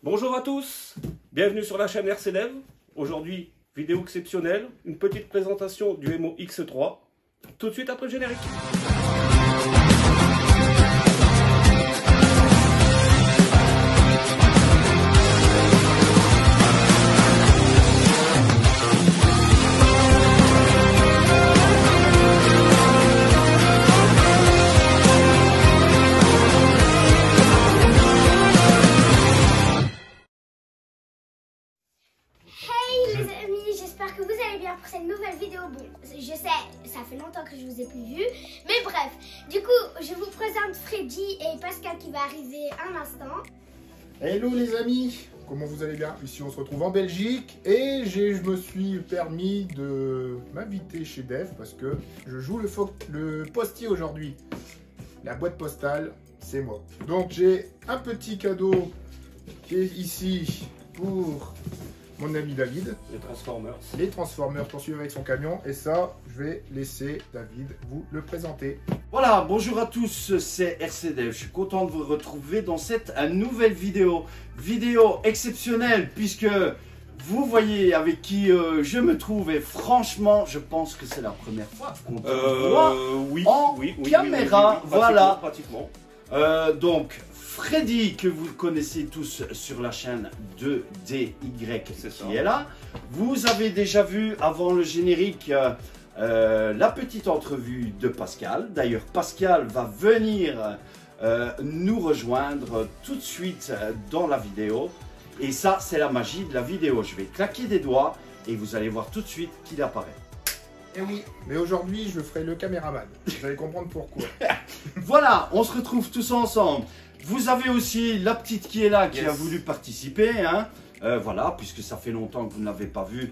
Bonjour à tous, bienvenue sur la chaîne RCDev. Aujourd'hui, vidéo exceptionnelle, une petite présentation du Emo X3, tout de suite après le générique. J'espère que vous allez bien pour cette nouvelle vidéo. Bon, je sais, ça fait longtemps que je vous ai plus vu, mais bref, du coup, je vous présente Freddy et Pascal qui va arriver un instant. Hello les amis, comment vous allez bien? Ici on se retrouve en Belgique et je me suis permis de m'inviter chez Dev parce que je joue le postier aujourd'hui. La boîte postale, c'est moi. Donc j'ai un petit cadeau qui est ici pour mon ami David. Les Transformers poursuivent avec son camion. Et ça, je vais laisser David vous le présenter. Voilà, bonjour à tous, c'est RCDev. Je suis content de vous retrouver dans cette nouvelle vidéo. Vidéo exceptionnelle puisque vous voyez avec qui je me trouve. Et franchement, je pense que c'est la première fois qu'on te voit en caméra. Voilà. Pratiquement. Donc, Freddy, que vous connaissez tous sur la chaîne de DY qui est là. Vous avez déjà vu avant le générique la petite entrevue de Pascal. D'ailleurs, Pascal va venir nous rejoindre tout de suite dans la vidéo. Et ça, c'est la magie de la vidéo. Je vais claquer des doigts et vous allez voir tout de suite qu'il apparaît. Et oui, mais aujourd'hui, je ferai le caméraman. Vous allez comprendre pourquoi. Voilà, on se retrouve tous ensemble. Vous avez aussi la petite qui est là, qui a voulu participer, hein. Voilà, puisque ça fait longtemps que vous ne l'avez pas vu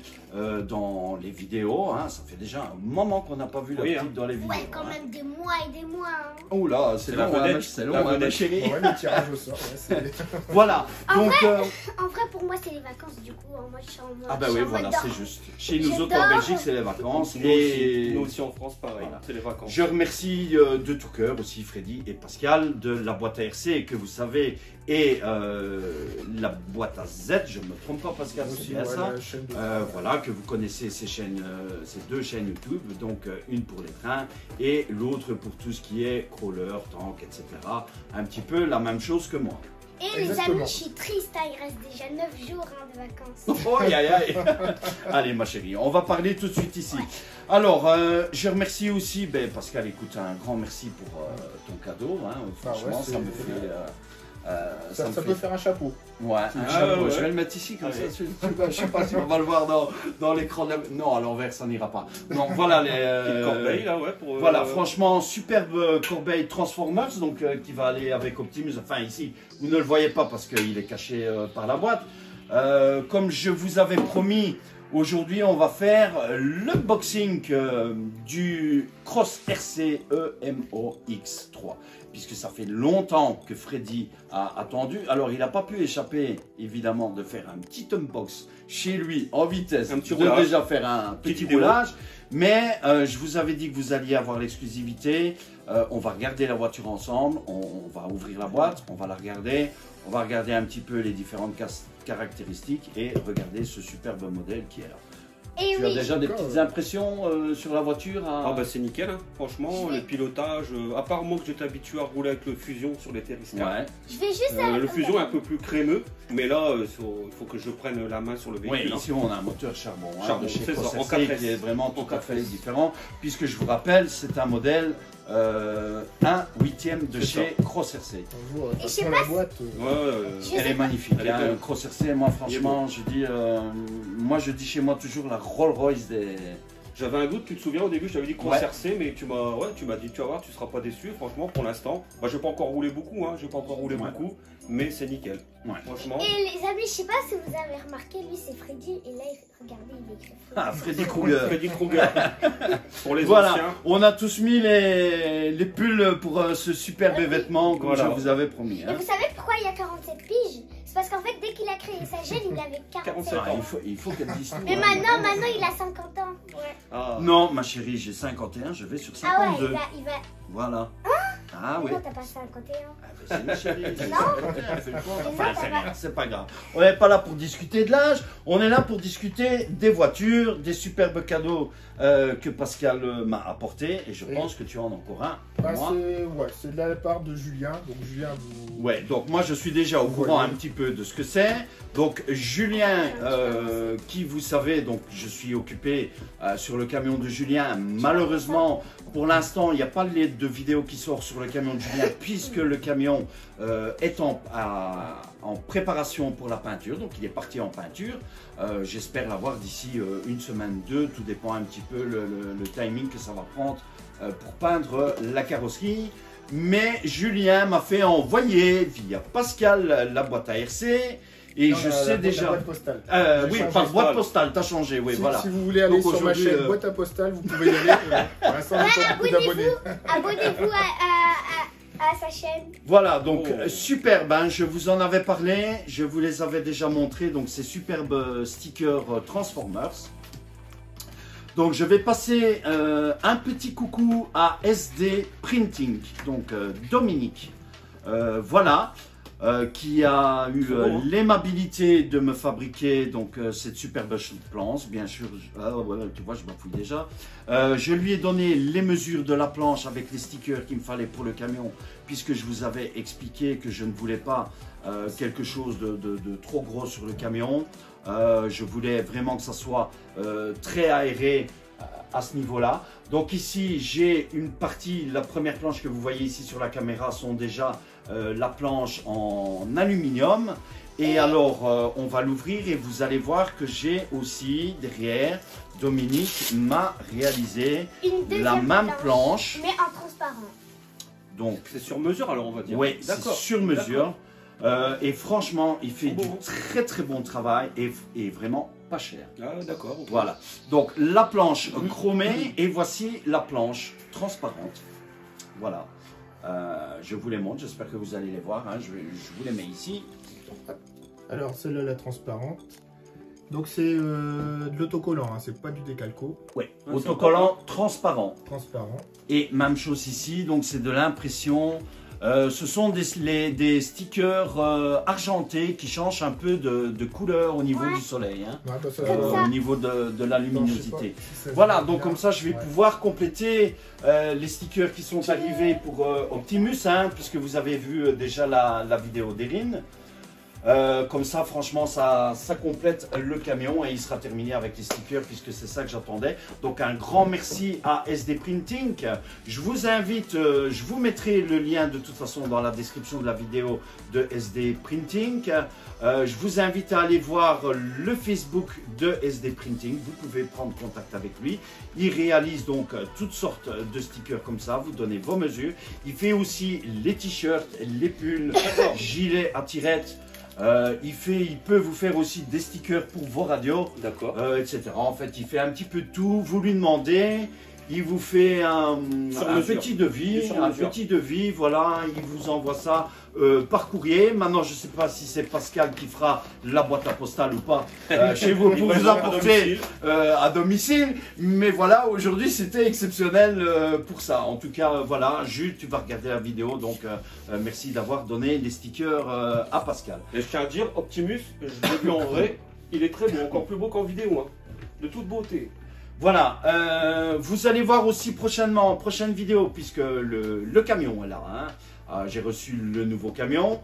dans les vidéos, hein. Ça fait déjà un moment qu'on n'a pas vu la petite dans les vidéos. Ouais, quand même des mois et des mois. Hein. Oh là, c'est long, c'est long, ma chérie. Ouais, le tirage au sort. Ouais, voilà, donc... En vrai, pour moi, c'est les vacances, du coup. Moi, je suis en mode... Ah bah oui, voilà, c'est juste. Chez nous autres dors. en Belgique, c'est les vacances. Nous aussi en France, pareil, voilà. C'est les vacances. Je remercie de tout cœur aussi Freddy et Pascal de la boîte à RC que vous savez et la boîte à Z, je ne me trompe pas Pascal, c'est bien ça. Voilà, que vous connaissez ces chaînes, ces deux chaînes YouTube, donc une pour les trains et l'autre pour tout ce qui est crawler, tank, etc. Un petit peu la même chose que moi. Et les amis, je suis triste, hein, il reste déjà 9 jours de vacances. Oh, aïe, aïe. Allez ma chérie, on va parler tout de suite ici. Ouais. Alors, je remercie aussi, Pascal, écoute, un grand merci pour ton cadeau. Hein, franchement, ça me fait... ça peut faire un chapeau. Ouais, un chapeau. Ouais. Je vais le mettre ici comme ça. Je ne sais pas si on va le voir dans l'écran. Non, à l'envers, ça n'ira pas. Non, voilà les corbeilles là, ouais. Voilà, franchement, superbe corbeille Transformers, donc qui va aller avec Optimus. Enfin, ici, vous ne le voyez pas parce qu'il est caché par la boîte. Comme je vous avais promis, aujourd'hui, on va faire l'unboxing du Cross RC Emo X3. Puisque ça fait longtemps que Freddy a attendu. Alors, il n'a pas pu échapper, évidemment, de faire un petit unbox chez lui en vitesse. Un petit roulage. De déjà faire un petit roulage. Mais je vous avais dit que vous alliez avoir l'exclusivité. On va regarder la voiture ensemble. On va ouvrir la boîte. On va la regarder. On va regarder un petit peu les différentes caractéristiques et regarder ce superbe modèle qui est là. Et tu as déjà des petites impressions sur la voiture Ah bah c'est nickel, hein. Franchement, le pilotage, à part moi que j'étais habitué à rouler avec le Fusion sur les Terriscar. Ouais. Je vais juste le Fusion est un peu plus crémeux, mais là, il faut que je prenne la main sur le véhicule. Oui, ici on a un moteur charbon, charbon de chez c'est ça, en Cross RC, qui est vraiment tout à fait différent, puisque je vous rappelle, c'est un modèle 1/8 de chez Cross RC. Et je sais pas la boîte. Elle est magnifique. Cross RC, moi franchement, je dis chez moi toujours la Rolls Royce des... J'avais un doute, tu te souviens au début, je t'avais dit Cross RC, mais tu m'as dit, tu vas voir, tu seras pas déçu. Franchement, pour l'instant, je vais pas encore rouler beaucoup, hein, beaucoup, mais c'est nickel. Ouais. Franchement. Et les amis, je sais pas si vous avez remarqué, lui c'est Freddy, et là, regardez, il est écrit Freddy. Ah, Freddy Krueger. Freddy Krueger. Pour les anciens. On a tous mis les pulls pour ce superbe vêtement, comme je vous avais promis. Hein. Et vous savez pourquoi il y a 47 piges? C'est parce qu'en fait, dès qu'il a créé sa chaîne, il avait 47 ans. Il faut qu'elle dise tout. Mais maintenant, il a 50 ans. Ouais. Non, ma chérie, j'ai 51, je vais sur 52. Ah ouais, il va... Voilà. Ah oui. Pourquoi t'as pas 51? Ah, ben, c'est une chérie. Non. Enfin, c'est pas grave. On n'est pas là pour discuter de l'âge, on est là pour discuter des voitures, des superbes cadeaux que Pascal m'a apportés. Et je pense que tu en as encore un pour Bah, moi. c'est de la part de Julien. Donc Julien, vous... Ouais, donc moi je suis déjà au courant un petit peu de ce que c'est. Donc Julien, qui vous savez, donc je suis occupé sur le camion de Julien. Malheureusement, pour l'instant, il n'y a pas de vidéo qui sort sur le camion de Julien puisque le camion est en préparation pour la peinture. Donc il est parti en peinture. J'espère l'avoir d'ici une semaine, deux. Tout dépend un petit peu le timing que ça va prendre pour peindre la carrosserie. Mais Julien m'a fait envoyer via Pascal la boîte à RC. Et Non, je sais déjà. boîte postale. Oui, changé. par boîte postale, t'as changé, oui, Si, voilà. si vous voulez aller Donc, sur ma aujourd'hui, chaîne boîte à postale, vous pouvez y aller. Pour l'instant, on n'a pas beaucoup d'abonnés. Abonnez-vous à sa chaîne. Voilà, donc Oh. superbe, hein, je vous en avais parlé, je vous les avais déjà montrés, donc ces superbes stickers Transformers. Donc je vais passer un petit coucou à SD Printing, donc Dominique, voilà, qui a eu l'aimabilité de me fabriquer donc cette superbe planche, bien sûr, ouais, tu vois je bafouille déjà. Je lui ai donné les mesures de la planche avec les stickers qu'il me fallait pour le camion, puisque je vous avais expliqué que je ne voulais pas quelque chose de trop gros sur le camion. Je voulais vraiment que ça soit très aéré à ce niveau-là. Donc ici, j'ai une partie, la première planche que vous voyez ici sur la caméra sont déjà la planche en aluminium. Et alors, on va l'ouvrir et vous allez voir que j'ai aussi derrière, Dominique m'a réalisé Une la deuxième même planche. mais en transparent. Donc, C'est sur mesure alors on va dire. oui, c'est D'accord. sur mesure. Et franchement, il fait Bon. du très très bon travail et vraiment pas cher. Ah d'accord. Ok. Voilà. Donc la planche chromée et voici la planche transparente. Voilà. Je vous les montre, j'espère que vous allez les voir. Hein. Je vous les mets ici. Alors, celle-là, la transparente. Donc, c'est de l'autocollant, hein, c'est pas du décalco. Oui, Ouais, autocollant transparent. Transparent. Et même chose ici, donc c'est de l'impression. Ce sont des stickers argentés qui changent un peu de couleur au niveau du soleil, hein, Ouais, bah, ça, Comme ça. au niveau de la Non, je sais pas luminosité. si ça Voilà, se donc voit comme bien. ça je vais Ouais. pouvoir compléter les stickers qui sont arrivés pour Optimus, hein, puisque vous avez vu déjà la vidéo d'Erin. Comme ça, franchement, ça complète le camion et il sera terminé avec les stickers puisque c'est ça que j'attendais. Donc un grand merci à SD Printing. Je vous invite, je vous mettrai le lien de toute façon dans la description de la vidéo de SD Printing. Je vous invite à aller voir le Facebook de SD Printing. Vous pouvez prendre contact avec lui. Il réalise donc toutes sortes de stickers comme ça. Vous donnez vos mesures. Il fait aussi les t-shirts, les pulls, gilets à tirettes. Il peut vous faire aussi des stickers pour vos radios, D'accord. etc. En fait, il fait un petit peu de tout. Vous lui demandez, il vous fait un petit devis, voilà, il vous envoie ça par courrier. Maintenant, je ne sais pas si c'est Pascal qui fera la boîte à postale ou pas chez vous pour vous apporter à domicile. Mais voilà, aujourd'hui, c'était exceptionnel pour ça. En tout cas, voilà, Jules, tu vas regarder la vidéo, donc merci d'avoir donné les stickers à Pascal. Et je tiens à dire, Optimus, je l'ai vu en vrai, il est très beau, encore plus beau qu'en vidéo, hein. De toute beauté. Voilà, vous allez voir aussi prochainement, prochaine vidéo, puisque le camion est là. Hein. J'ai reçu le nouveau camion,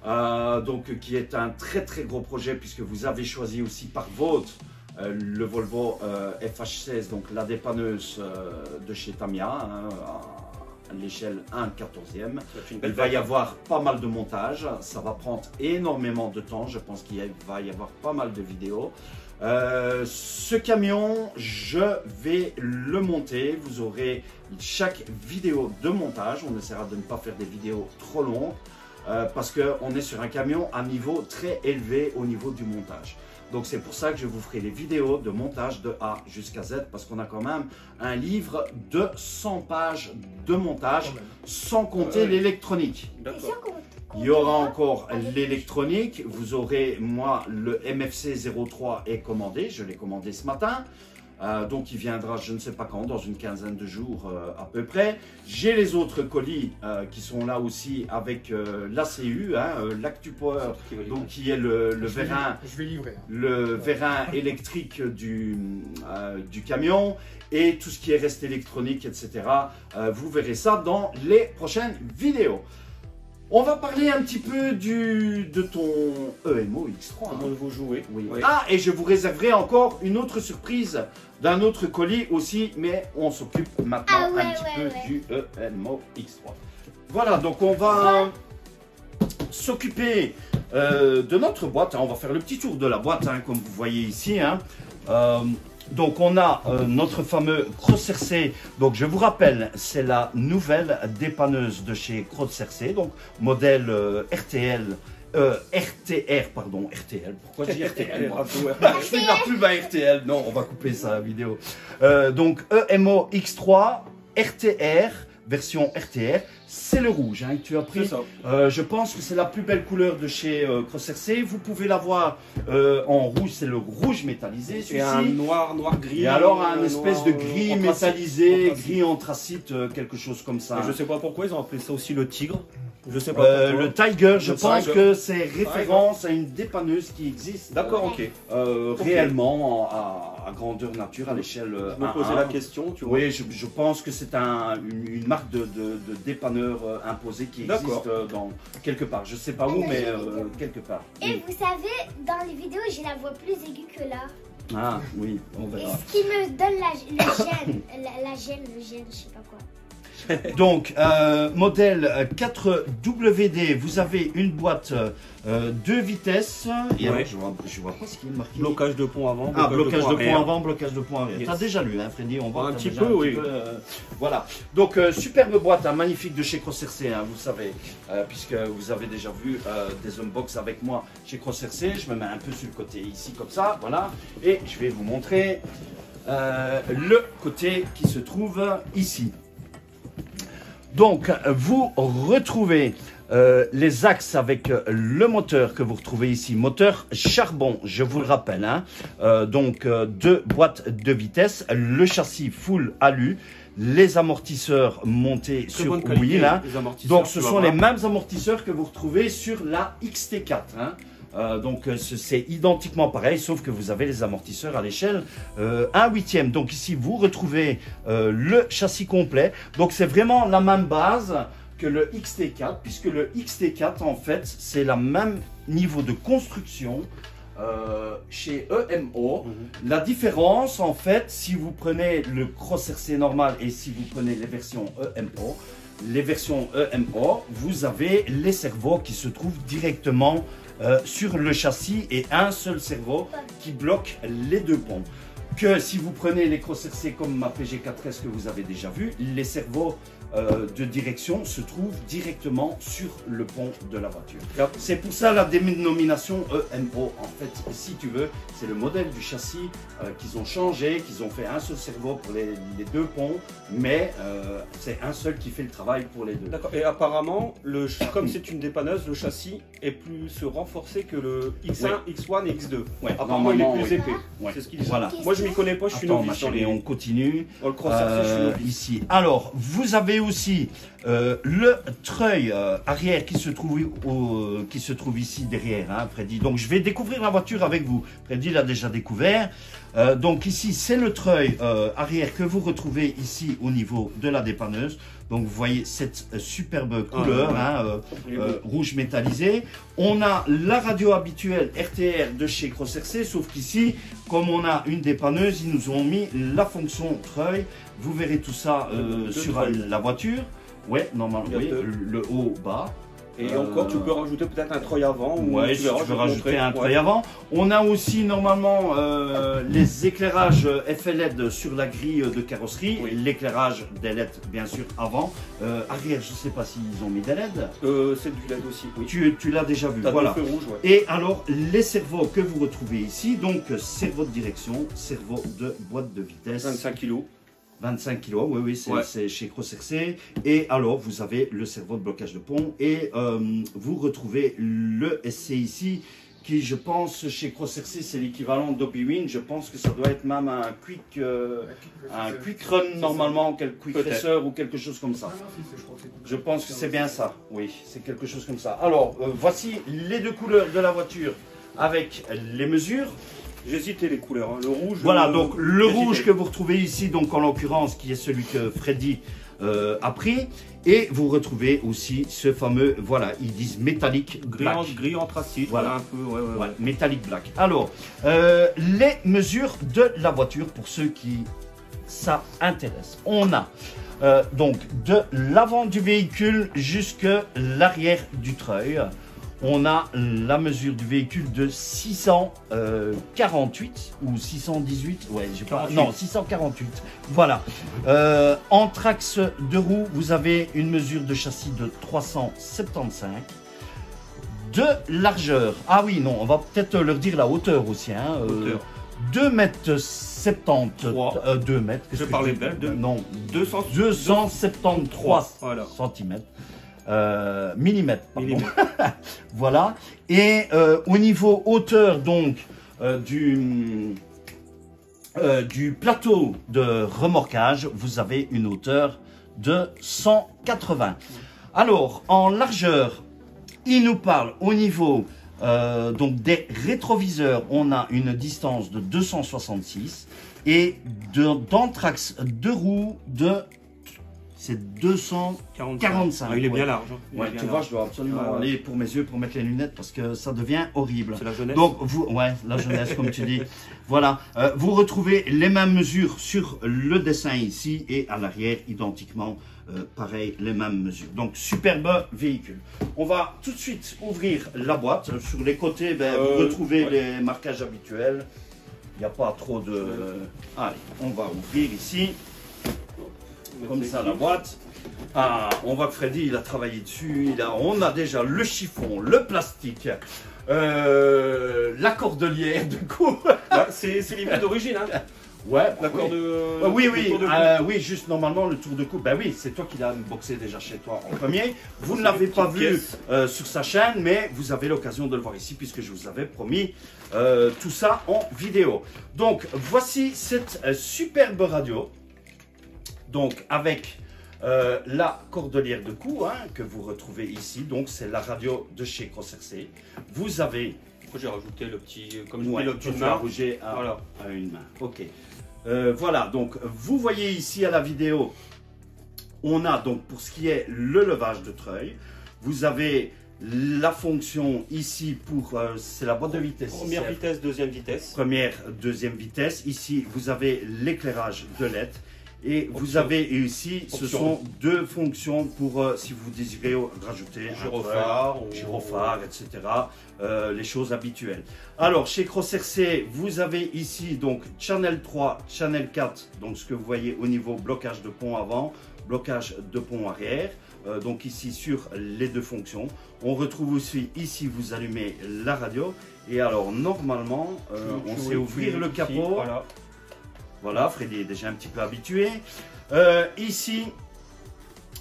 donc qui est un très très gros projet, puisque vous avez choisi aussi par vote le Volvo FH16, donc la dépanneuse de chez Tamiya, hein, à l'échelle 1/14e. Il va y avoir pas mal de montage, ça va prendre énormément de temps, je pense qu'il va y avoir pas mal de vidéos. Ce camion, je vais le monter, vous aurez chaque vidéo de montage, on essaiera de ne pas faire des vidéos trop longues, parce qu'on est sur un camion à niveau très élevé au niveau du montage. Donc c'est pour ça que je vous ferai les vidéos de montage de A jusqu'à Z, parce qu'on a quand même un livre de 100 pages de montage, sans compter l'électronique. D'accord. Il y aura encore l'électronique, vous aurez, moi, le MFC 03 est commandé, je l'ai commandé ce matin. Donc il viendra je ne sais pas quand, dans une quinzaine de jours à peu près. J'ai les autres colis qui sont là aussi avec l'ACU, l'ActuPower, donc qui est le vérin, je vais livrer. Le vérin électrique du camion et tout ce qui est reste électronique, etc. Vous verrez ça dans les prochaines vidéos. On va parler un petit peu de ton EMO X3. Comment vous jouez. Oui. Ah, et je vous réserverai encore une autre surprise d'un autre colis aussi, mais on s'occupe maintenant un petit peu du EMO X3. Voilà, donc on va s'occuper de notre boîte. On va faire le petit tour de la boîte, comme vous voyez ici. Donc on a notre fameux Crossercé. Donc je vous rappelle, c'est la nouvelle dépanneuse de chez Crossercé, donc modèle RTR, pardon, RTL. Pourquoi je dis RTL moi je fais de la pub à RTL. Non, on va couper ça la vidéo. Donc EMO X3 RTR, version RTR, c'est le rouge que tu as pris. Je pense que c'est la plus belle couleur de chez Crossercé. Vous pouvez l'avoir en rouge, c'est le rouge métallisé. Et un noir gris. Et alors un espèce de gris métallisé, gris anthracite, quelque chose comme ça. Et je sais pas pourquoi ils ont appelé ça aussi le tigre. Je sais pas le Tiger, je pense que c'est référence à une dépanneuse qui existe. D'accord, ok. Réellement à grandeur nature, à l'échelle. Je me posais la question, tu vois. Oui, je pense que c'est une marque de dépanneur imposé qui existe dans quelque part. Je sais pas où, mais quelque part. Et vous savez, dans les vidéos, j'ai la voix plus aiguë que là. Ah oui, on verra. Et ce qui me donne le gène, je sais pas quoi. Donc, modèle 4WD, vous avez une boîte 2 vitesses. Et alors, je vois pas ce qui est marqué. Blocage de pont avant. Blocage de pont avant, blocage de pont arrière. Tu as déjà lu, Freddy, on va un petit peu, oui. Voilà. Donc, superbe boîte, magnifique de chez Crossercé, vous savez, puisque vous avez déjà vu des unbox avec moi chez Crossercé. Je me mets un peu sur le côté ici, comme ça, voilà. Et je vais vous montrer le côté qui se trouve ici. Donc, vous retrouvez les axes avec le moteur que vous retrouvez ici, moteur charbon, je vous le rappelle. Donc, 2 boîtes de vitesse, le châssis full alu, les amortisseurs montés sur wheel. Donc, ce sont les mêmes amortisseurs que vous retrouvez sur la XT4. Donc c'est identiquement pareil, sauf que vous avez les amortisseurs à l'échelle 1/8. Donc ici vous retrouvez le châssis complet. Donc c'est vraiment la même base que le XT4, puisque le XT4 en fait c'est le même niveau de construction chez EMO. La différence en fait, si vous prenez le Crossercé normal et si vous prenez les versions EMO, vous avez les servos qui se trouvent directement sur le châssis et un seul servo qui bloque les 2 ponts. Que si vous prenez les Crossercé comme ma PG4S que vous avez déjà vu, les servos de direction se trouvent directement sur le pont de la voiture. C'est pour ça la dénomination EMO. En fait, si tu veux, c'est le modèle du châssis qu'ils ont changé, qu'ils ont fait un seul servo pour les 2 ponts, mais c'est un seul qui fait le travail pour les 2. D'accord. Et apparemment, comme c'est une dépanneuse, le châssis est plus renforcé que le X1, X1 et X2. Apparemment, il est plus épais. C'est ce qu'ils disent. Voilà. Moi, je m'y connais pas, je suis novice. On continue. Le Crossercé, je suis novice. Ici. Alors, vous avez aussi le treuil arrière qui se trouve ici derrière, Freddy. Donc je vais découvrir la voiture avec vous. Freddy l'a déjà découvert. Donc ici c'est le treuil arrière que vous retrouvez ici au niveau de la dépanneuse. Donc vous voyez cette superbe couleur rouge métallisé. On a la radio habituelle RTR de chez Crossercé, sauf qu'ici, comme on a une dépanneuse, ils nous ont mis la fonction treuil. Vous verrez tout ça sur la voiture. Ouais, normalement, le haut, bas. Et encore, tu peux rajouter peut-être un treuil avant. Ouais, tu peux rajouter un treuil avant. On a aussi normalement les éclairages FLED sur la grille de carrosserie. L'éclairage des LED, bien sûr, avant. Arrière, je ne sais pas s'ils ont mis des LED. C'est du LED aussi, oui. Tu l'as déjà vu, voilà. Le feu rouge, Et alors, les servos que vous retrouvez ici, donc servo de direction, servo de boîte de vitesse. 25 kg. 25 kg, oui, c'est chez Crossercé. Et alors, vous avez le servo de blocage de pont et vous retrouvez le SC ici qui, je pense, chez Crossercy, c'est l'équivalent d'Obi-Wan. Je pense que ça doit être même un quick run normalement, quel quick racer ou quelque chose comme ça. Je pense que c'est bien ça. Oui, c'est quelque chose comme ça. Alors, voici les deux couleurs de la voiture avec les mesures. J'hésitais les couleurs, hein. Le rouge. Voilà, donc le rouge que vous retrouvez ici, donc en l'occurrence, qui est celui que Freddy a pris. Et vous retrouvez aussi ce fameux, voilà, ils disent métallique black. Gris anthracite, voilà, un peu, ouais. Métallique black. Alors, les mesures de la voiture, pour ceux qui ça intéresse. On a donc de l'avant du véhicule jusqu'à l'arrière du treuil. On a la mesure du véhicule de 648 ou 618, ouais, j'ai pas, non, 648, voilà. En trax de roue, vous avez une mesure de châssis de 375. De largeur, ah oui, non, on va peut-être leur dire la hauteur aussi, hein. Hauteur. 2 mètres 70, 2 mètres, je parlais d'elle, non, 273 voilà. centimètres. Millimètres, pardon. Voilà. Et au niveau hauteur donc du plateau de remorquage, vous avez une hauteur de 180. Alors, en largeur, il nous parle au niveau donc des rétroviseurs, on a une distance de 266 et d'entraxe de roue de c'est 245. Ah, il est bien large. Hein. Ouais, tu vois, je dois absolument aller pour mes yeux pour mettre les lunettes parce que ça devient horrible. C'est la jeunesse. Donc, la jeunesse, comme tu dis. Voilà. Vous retrouvez les mêmes mesures sur le dessin ici et à l'arrière, identiquement, pareil, les mêmes mesures. Donc, superbe véhicule. On va tout de suite ouvrir la boîte. Sur les côtés, vous retrouvez les marquages habituels. Il n'y a pas trop de... Allez, on va ouvrir ici. Comme ça, la boîte. Ah, on voit que Freddy, il a travaillé dessus. On a déjà le chiffon, le plastique, la cordelière, du coup. C'est livré d'origine, hein. Ouais, l'accord de... oui, oui, juste normalement le tour de coupe. Ben oui, c'est toi qui l'as unboxé déjà chez toi en premier. Vous ne l'avez pas vu sur sa chaîne, mais vous avez l'occasion de le voir ici puisque je vous avais promis tout ça en vidéo. Donc, voici cette superbe radio. Donc, avec la cordelière de cou que vous retrouvez ici. Donc, c'est la radio de chez Crossercy. Vous avez... J'ai rajouté le petit... Comme ouais, le petit main. Voilà. À une main. Ok. Voilà, donc vous voyez ici à la vidéo, on a donc pour ce qui est le levage de treuil, vous avez la fonction ici pour, c'est la boîte de vitesse. Première vitesse, deuxième vitesse. Première, deuxième vitesse. Ici, vous avez l'éclairage de LED. Et option. Vous avez ici, ce sont deux fonctions pour, si vous désirez rajouter gyrophare, etc. Les choses habituelles. Alors, chez Crossercy, vous avez ici donc Channel 3, Channel 4, donc ce que vous voyez au niveau blocage de pont avant, blocage de pont arrière. Donc ici sur les deux fonctions. On retrouve aussi ici, vous allumez la radio. Et alors, normalement, on sait ouvrir le capot. Voilà. Voilà, Freddy est déjà un petit peu habitué. Ici,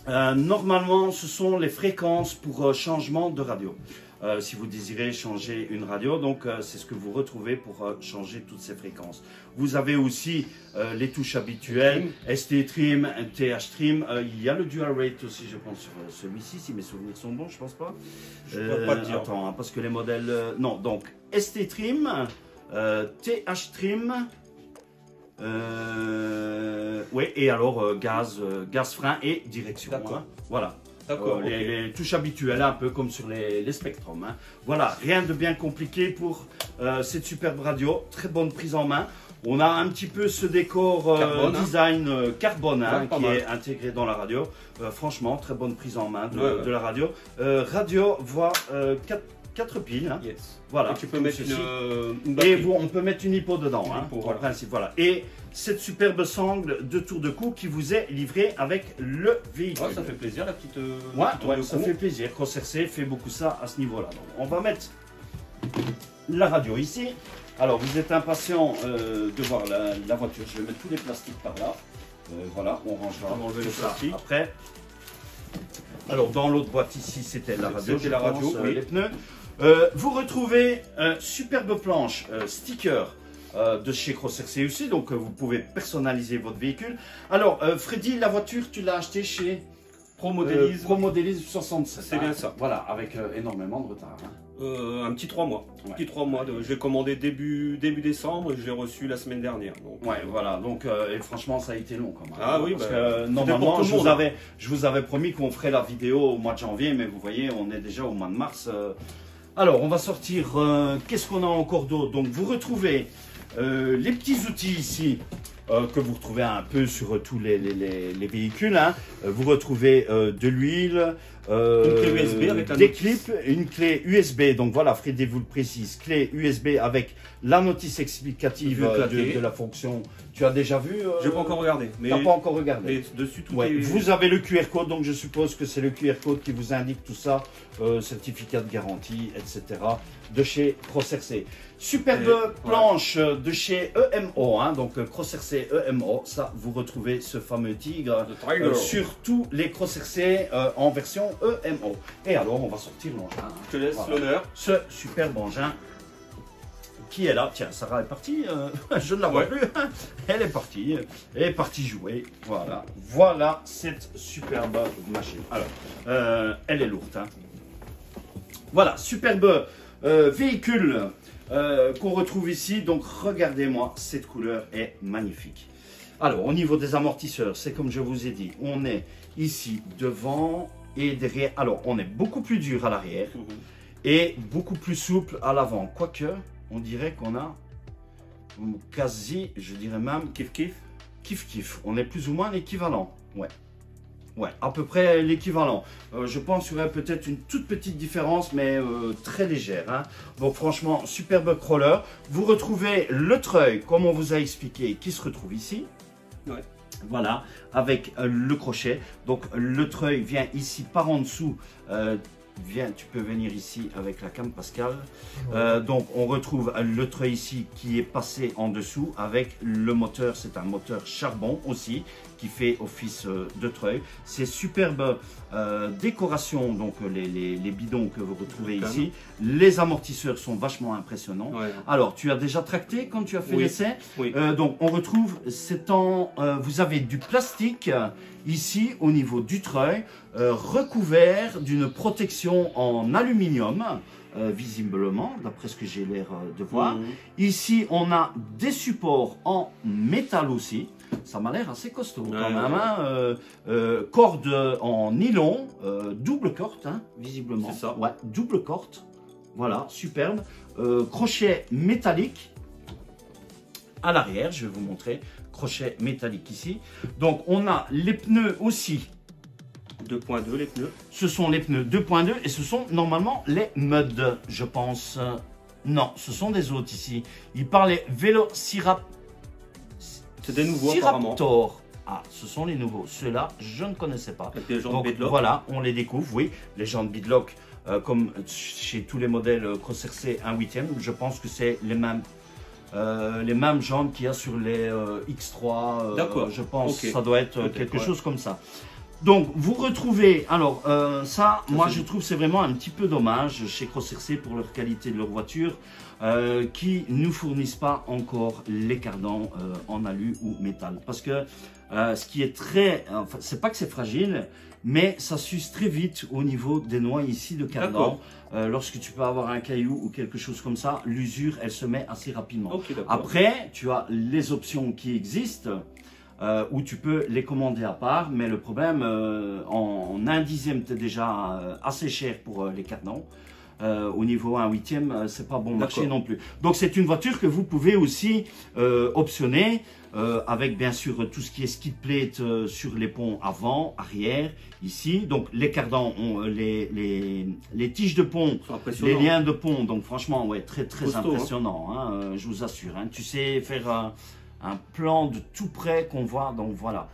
normalement, ce sont les fréquences pour changement de radio. Si vous désirez changer une radio, donc c'est ce que vous retrouvez pour changer toutes ces fréquences. Vous avez aussi les touches habituelles, ST Trim, TH Trim. Il y a le Dual Rate aussi, je pense, sur celui-ci, si mes souvenirs sont bons, je pense pas. Je ne peux pas te dire. Attends, parce que les modèles... non, donc ST Trim, TH Trim... oui, et alors gaz frein et direction. Voilà. Les touches habituelles, un peu comme sur les Spectrum. Voilà, rien de bien compliqué pour cette superbe radio. Très bonne prise en main. On a un petit peu ce décor design carbone qui est intégré dans la radio. Franchement, très bonne prise en main de la radio. Radio voit 4 piles. Yes. Voilà. Et tu peux mettre une batterie. Et on peut mettre une hypo dedans, en principe. Voilà. Et cette superbe sangle de tour de cou qui vous est livrée avec le véhicule. Ouais, ça fait plaisir la petite. Ça fait plaisir. Crossercy fait beaucoup ça à ce niveau-là. On va mettre la radio ici. Alors, vous êtes impatient de voir la voiture. Je vais mettre tous les plastiques par là. Voilà, on rangera. On va enlever le plastique. Après. Alors, dans l'autre boîte ici, c'était la radio. C'était la radio, les pneus. Vous retrouvez superbe planche sticker de chez Crossercé aussi, donc vous pouvez personnaliser votre véhicule. Alors, Freddy, la voiture, tu l'as achetée chez Pro Modélisme 67. C'est bien ça. Voilà, avec énormément de retard. Hein. Un petit 3 mois. Ouais. Petit 3 mois. Je l'ai commandé début décembre et je l'ai reçu la semaine dernière. Donc. Ouais, voilà. Donc, et franchement, ça a été long quand même. Ah oui, parce bah, que normalement, pour tout le monde. je vous avais promis qu'on ferait la vidéo au mois de janvier, mais vous voyez, on est déjà au mois de mars. Alors, on va sortir. Qu'est-ce qu'on a encore d'autre? Donc, vous retrouvez les petits outils ici. Que vous retrouvez un peu sur tous les véhicules. Hein. Vous retrouvez de l'huile, une clé USB avec la des notice. clips, une clé USB. Donc voilà, Freddy vous le précise, clé USB avec la notice explicative de la fonction. Tu as déjà vu Je n'ai pas encore regardé. Tu n'as pas encore regardé. Mais dessus, tout Ouais, est... Vous avez le QR code, donc je suppose que c'est le QR code qui vous indique tout ça, certificat de garantie, etc. de chez Crossercé. Superbe planche de chez EMO, hein, donc Crossercé EMO, ça vous retrouvez ce fameux tigre sur tous les Crossercé en version EMO. Et alors on va sortir l'engin. Je te laisse l'honneur. Ce superbe engin qui est là. Tiens, Sarah est partie, je ne la vois plus, elle est partie jouer. Voilà, voilà cette superbe machine. Alors, elle est lourde. Hein. Voilà, superbe véhicule qu'on retrouve ici. Donc, regardez-moi, cette couleur est magnifique. Alors, au niveau des amortisseurs, c'est comme je vous ai dit, on est ici devant et derrière. Alors, on est beaucoup plus dur à l'arrière et beaucoup plus souple à l'avant. Quoique, on dirait qu'on a quasi, je dirais même, kiff. On est plus ou moins l'équivalent. Ouais, à peu près l'équivalent. Je pense qu'il y aurait peut-être une toute petite différence, mais très légère. Hein. Donc franchement, superbe crawler. Vous retrouvez le treuil, comme on vous a expliqué, qui se retrouve ici. Ouais. Voilà, avec le crochet. Donc le treuil vient ici par en dessous. Tu peux venir ici avec la cam Pascal. Donc on retrouve le treuil ici qui est passé en dessous avec le moteur. C'est un moteur charbon aussi qui fait office de treuil. C'est superbe décoration, donc les bidons que vous retrouvez ici. Les amortisseurs sont vachement impressionnants. Ouais. Alors tu as déjà tracté quand tu as fait l'essai. Donc on retrouve, vous avez du plastique ici au niveau du treuil, recouvert d'une protection en aluminium, visiblement, d'après ce que j'ai l'air de voir. Ici, on a des supports en métal aussi. Ça m'a l'air assez costaud quand même. Hein. Corde en nylon, double corde, hein, visiblement. C'est ça. Ouais, double corde. Voilà, superbe. Crochet métallique à l'arrière, je vais vous montrer. Crochet métallique ici. Donc on a les pneus aussi 2.2 les pneus. Ce sont les pneus 2.2 et ce sont normalement les Mud, je pense. Non, ce sont des autres ici. Ils parlaient Vélociraptor. C'est des nouveaux apparemment. Ah, ce sont les nouveaux. Ceux-là, je ne connaissais pas. Avec les jantes Bidlock. Voilà, on les découvre, oui. Les jantes Bidlock, comme chez tous les modèles Crossercé 1/8e, je pense que c'est les mêmes jantes qu'il y a sur les X3. D'accord. Je pense que ça doit être quelque chose comme ça. Donc, vous retrouvez, alors moi je trouve c'est vraiment un petit peu dommage chez Crossercé pour leur qualité de leur voiture, qui ne nous fournissent pas encore les cardans en alu ou métal. Parce que ce qui est enfin, c'est pas que c'est fragile, mais ça s'use très vite au niveau des noix ici de cardan. Lorsque tu peux avoir un caillou ou quelque chose comme ça, l'usure elle se met assez rapidement. Après, tu as les options qui existent. Où tu peux les commander à part, mais le problème, en 1/10e, tu es déjà assez cher pour les cardans. Au niveau 1/8e, c'est pas bon marché non plus. Donc c'est une voiture que vous pouvez aussi optionner, avec bien sûr tout ce qui est skid plate sur les ponts avant, arrière, ici. Donc les cardans ont les tiges de pont, les liens de pont, donc franchement, ouais, très impressionnant, hein, je vous assure. Hein. Tu sais faire un plan de tout près qu'on voit, donc voilà.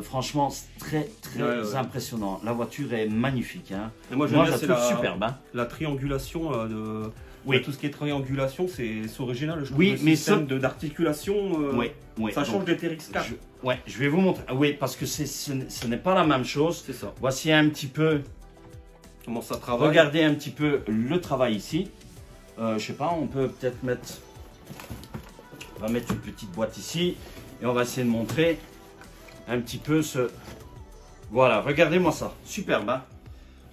Franchement, c'est très impressionnant. La voiture est magnifique. Hein. Et moi, je la trouve superbe. Hein. La triangulation, tout ce qui est triangulation, c'est original. Je trouve oui, le mais système d'articulation, ça change de TRX4. Je vais vous montrer. Oui, parce que ce n'est pas la même chose. C'est ça. Voici un petit peu Comment ça travaille? Regardez un petit peu le travail ici. Je sais pas, on peut peut-être mettre... On va mettre une petite boîte ici. Et on va essayer de montrer un petit peu ce... Voilà, regardez-moi ça. Superbe, hein?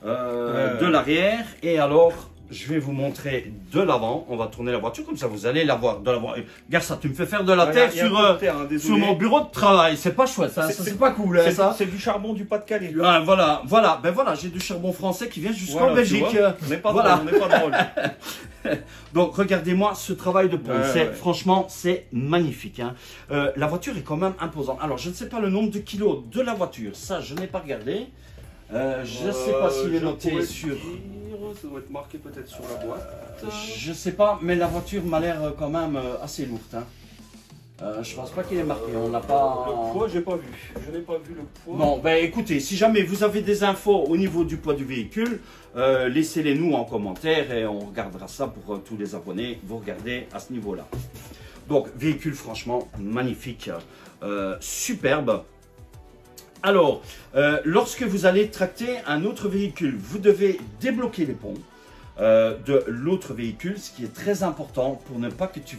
De l'arrière. Et alors, je vais vous montrer de l'avant. On va tourner la voiture comme ça, vous allez la voir de l'avant. Regarde ça, tu me fais faire de la terre sur mon bureau de travail. C'est pas chouette, ça. C'est pas cool, hein, ça. C'est du charbon du Pas-de-Calais. Ah, voilà, voilà. Ben voilà, j'ai du charbon français qui vient jusqu'en Belgique. On n'est pas Voilà. drôle, on n'est pas drôle. Donc regardez-moi ce travail de pont, franchement c'est magnifique, hein. La voiture est quand même imposante. Alors je ne sais pas le nombre de kilos de la voiture, ça je n'ai pas regardé. Je ne sais pas s'il est noté sur... Ça doit être marqué peut-être sur la boîte. Je ne sais pas, mais la voiture m'a l'air quand même assez lourde, hein. Je pense pas qu'il est marqué, on n'a pas... Le poids, j'ai pas vu. Je n'ai pas vu le poids. Non, ben écoutez, si jamais vous avez des infos au niveau du poids du véhicule, laissez-les nous en commentaire et on regardera ça pour tous les abonnés. Vous regardez à ce niveau-là. Donc, véhicule franchement magnifique, superbe. Alors, lorsque vous allez tracter un autre véhicule, vous devez débloquer les ponts de l'autre véhicule, ce qui est très important pour ne pas que tu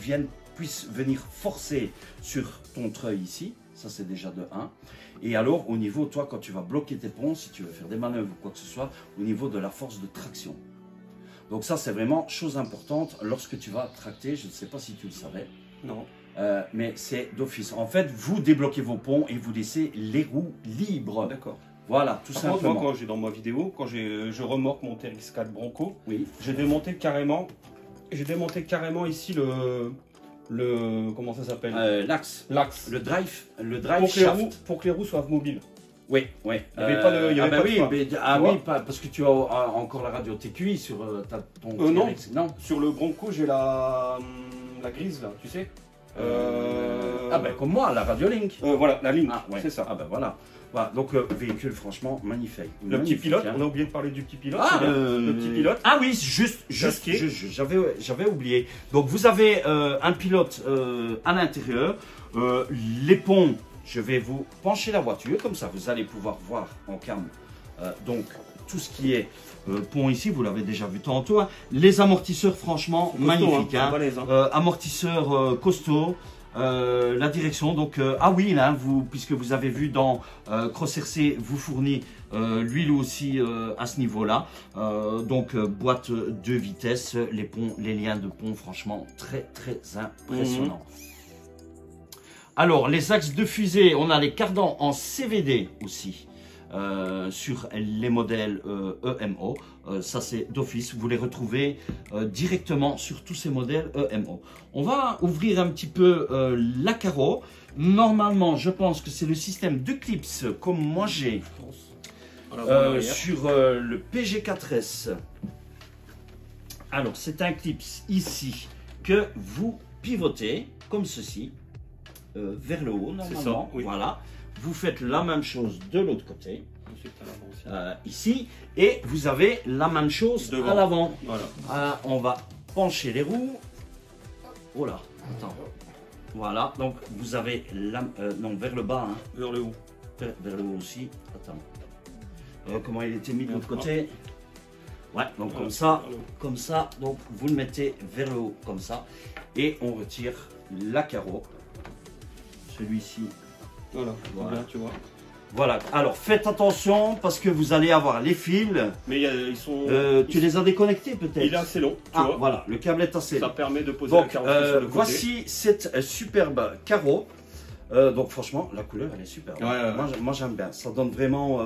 puisses venir forcer sur ton treuil ici. Ça, c'est déjà de 1. Et alors, au niveau, toi, quand tu vas bloquer tes ponts, si tu veux faire des manœuvres ou quoi que ce soit, au niveau de la force de traction. Donc ça, c'est vraiment chose importante lorsque tu vas tracter. Je ne sais pas si tu le savais. Non. Mais c'est d'office. En fait, vous débloquez vos ponts et vous laissez les roues libres. D'accord. Voilà, tout simplement. Moi, quand j'ai dans ma vidéo, quand je remorque mon TRX4 Bronco, oui. J'ai démonté carrément ici comment ça s'appelle, l'axe, le drive pour que les roues soient mobiles. Oui, oui. Il n'y avait pas de, oui, parce que tu as encore la radio TQI sur ton TRX. Non, sur le Bronco, j'ai la grise là, tu sais. Comme moi, la radio Link. Voilà, la Link, c'est ça. Ah ben voilà. Voilà, donc véhicule franchement magnifique. Le petit pilote, on a oublié de parler du petit pilote. Le petit pilote. Ah oui, juste j'avais oublié. Donc vous avez un pilote à l'intérieur. Les ponts, je vais vous pencher la voiture, comme ça vous allez pouvoir voir en cam. Donc tout ce qui est pont ici, vous l'avez déjà vu tantôt. Hein. Les amortisseurs franchement magnifiques. Hein. Amortisseurs costauds. La direction, donc ah oui là, puisque vous avez vu dans Cross RC vous fournit l'huile aussi à ce niveau là, donc boîte de vitesse, les ponts, les liens de pont, franchement très impressionnant. Alors les axes de fusée, on a les cardans en CVD aussi. Sur les modèles EMO, ça c'est d'office, vous les retrouvez directement sur tous ces modèles EMO. On va ouvrir un petit peu la carreau. Normalement, je pense que c'est le système de clips comme moi j'ai sur le PG4S. Alors c'est un clips ici que vous pivotez comme ceci vers le haut normalement. Ça, oui. Voilà. Vous faites la même chose de l'autre côté, ici, et vous avez la même chose à l'avant. Voilà. On va pencher les roues. Oh là, attends. Voilà, donc vous avez non, vers le bas. Hein. Vers le haut. Vers le haut aussi. Attends. Comment il était mis de l'autre côté? Ouais, donc comme ça, donc vous le mettez vers le haut, comme ça, et on retire la carreau. Celui-ci. Voilà. Bien, tu vois. Voilà, alors faites attention parce que vous allez avoir les fils. Mais ils sont. Tu les as déconnectés peut-être? Il est assez long. Tu vois. Voilà, le câble est assez long. Ça permet de poser la carrosserie sur le côté. Voici cette superbe carreau. Donc franchement, la couleur elle est superbe. Moi j'aime bien. Ça donne vraiment.